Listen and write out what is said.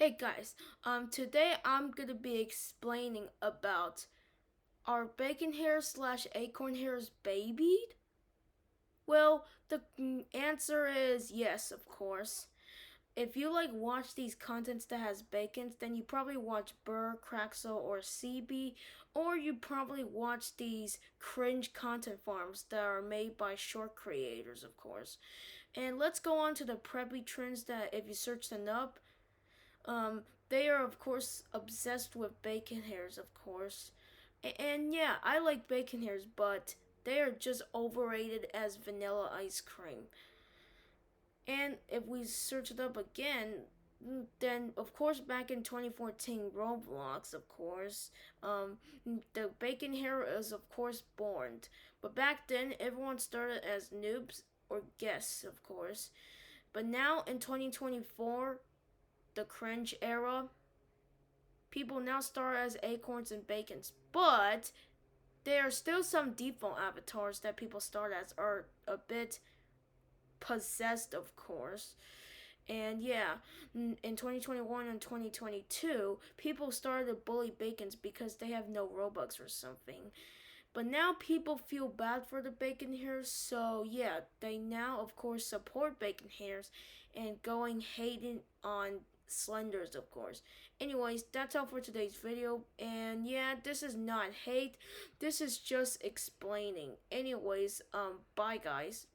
Hey guys, today I'm gonna be explaining about our bacon hair slash acorn hairs babied. Well, the answer is yes, of course. If you watch these contents that has bacons, then you probably watch Burr, Craxel, or CB, or you probably watch these cringe content farms that are made by short creators, of course. And let's go on to the preppy trends that if you search them up, they are of course obsessed with bacon hairs, of course. And yeah, I like bacon hairs, but they are just overrated as vanilla ice cream. And if we search it up again, then of course back in 2014 Roblox, of course, the bacon hair is of course born. But back then everyone started as noobs or guests, of course. But now in 2024, the cringe era, people now start as acorns and bacons, but there are still some default avatars that people start as are a bit possessed, of course. And yeah, in 2021 and 2022, people started to bully bacons because they have no Robux or something. But now people feel bad for the bacon hairs, so yeah, they now of course support bacon hairs and going hating on slenders, of course. Anyways, that's all for today's video, and yeah, this is not hate, this is just explaining. Anyways, bye guys.